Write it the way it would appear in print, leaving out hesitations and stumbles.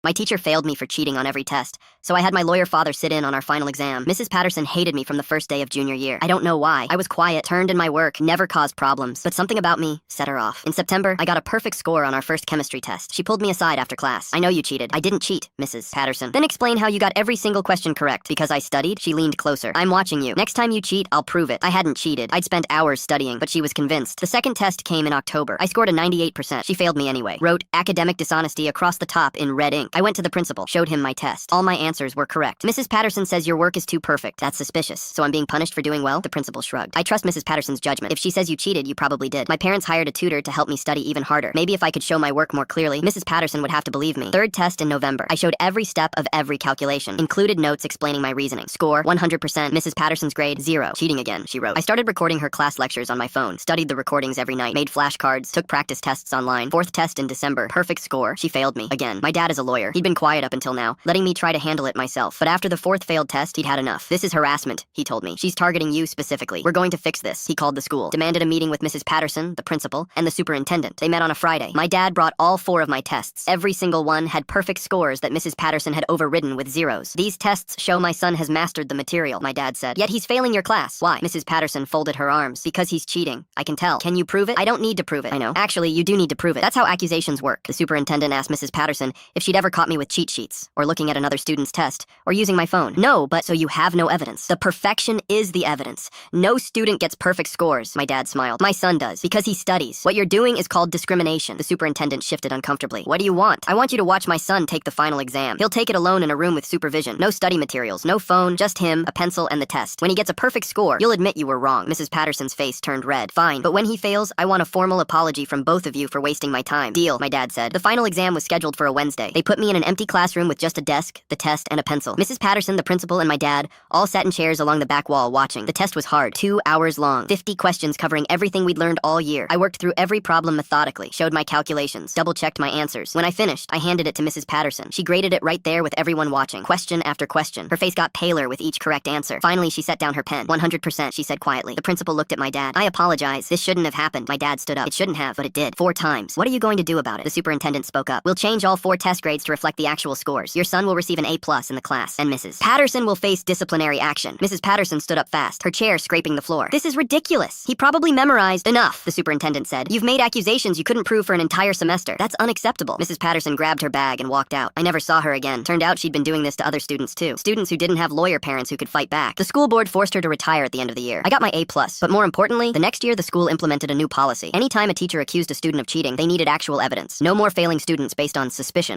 My teacher failed me for cheating on every test, so I had my lawyer father sit in on our final exam. Mrs. Patterson hated me from the first day of junior year. I don't know why. I was quiet, turned in my work, never caused problems, but something about me set her off. In September, I got a perfect score on our first chemistry test. She pulled me aside after class. I know you cheated. I didn't cheat, Mrs. Patterson. Then explain how you got every single question correct. Because I studied? She leaned closer. I'm watching you. Next time you cheat, I'll prove it. I hadn't cheated. I'd spent hours studying, but she was convinced. The second test came in October. I scored a 98%. She failed me anyway. Wrote academic dishonesty across the top in red ink. I went to the principal, showed him my test. All my answers were correct. Mrs. Patterson says your work is too perfect. That's suspicious. So I'm being punished for doing well? The principal shrugged. I trust Mrs. Patterson's judgment. If she says you cheated, you probably did. My parents hired a tutor to help me study even harder. Maybe if I could show my work more clearly, Mrs. Patterson would have to believe me. Third test in November. I showed every step of every calculation. Included notes explaining my reasoning. Score, 100%. Mrs. Patterson's grade, 0. Cheating again, she wrote. I started recording her class lectures on my phone. Studied the recordings every night. Made flashcards. Took practice tests online. Fourth test in December. Perfect score. She failed me. Again. My dad is a lawyer. He'd been quiet up until now, letting me try to handle it myself. But after the fourth failed test, he'd had enough. This is harassment, he told me. She's targeting you specifically. We're going to fix this. He called the school. Demanded a meeting with Mrs. Patterson, the principal, and the superintendent. They met on a Friday. My dad brought all 4 of my tests. Every single one had perfect scores that Mrs. Patterson had overridden with zeros. These tests show my son has mastered the material, my dad said. Yet he's failing your class. Why? Mrs. Patterson folded her arms. Because he's cheating. I can tell. Can you prove it? I don't need to prove it. I know. Actually, you do need to prove it. That's how accusations work. The superintendent asked Mrs. Patterson if she'd ever caught me with cheat sheets, or looking at another student's test, or using my phone. No, but so you have no evidence. The perfection is the evidence. No student gets perfect scores, my dad smiled. My son does, because he studies. What you're doing is called discrimination. The superintendent shifted uncomfortably. What do you want? I want you to watch my son take the final exam. He'll take it alone in a room with supervision. No study materials, no phone, just him, a pencil, and the test. When he gets a perfect score, you'll admit you were wrong. Mrs. Patterson's face turned red. Fine, but when he fails, I want a formal apology from both of you for wasting my time. Deal, my dad said. The final exam was scheduled for a Wednesday. They put me in an empty classroom with just a desk, the test, and a pencil. Mrs. Patterson, the principal, and my dad all sat in chairs along the back wall watching. The test was hard, 2 hours long, 50 questions covering everything we'd learned all year. I worked through every problem methodically, showed my calculations, double-checked my answers. When I finished, I handed it to Mrs. Patterson. She graded it right there with everyone watching, question after question. Her face got paler with each correct answer. Finally, she set down her pen. 100%, she said quietly. The principal looked at my dad. I apologize. This shouldn't have happened. My dad stood up. It shouldn't have, but it did. 4 times. What are you going to do about it? The superintendent spoke up. We'll change all 4 test grades to reflect the actual scores. Your son will receive an A+ in the class, and Mrs. Patterson will face disciplinary action. Mrs. Patterson stood up fast, her chair scraping the floor. This is ridiculous. He probably memorized. Enough, the superintendent said. You've made accusations you couldn't prove for an entire semester. That's unacceptable. Mrs. Patterson grabbed her bag and walked out. I never saw her again. Turned out she'd been doing this to other students too. Students who didn't have lawyer parents who could fight back. The school board forced her to retire at the end of the year. I got my A+, but more importantly, the next year the school implemented a new policy. Anytime a teacher accused a student of cheating, they needed actual evidence. No more failing students based on suspicion.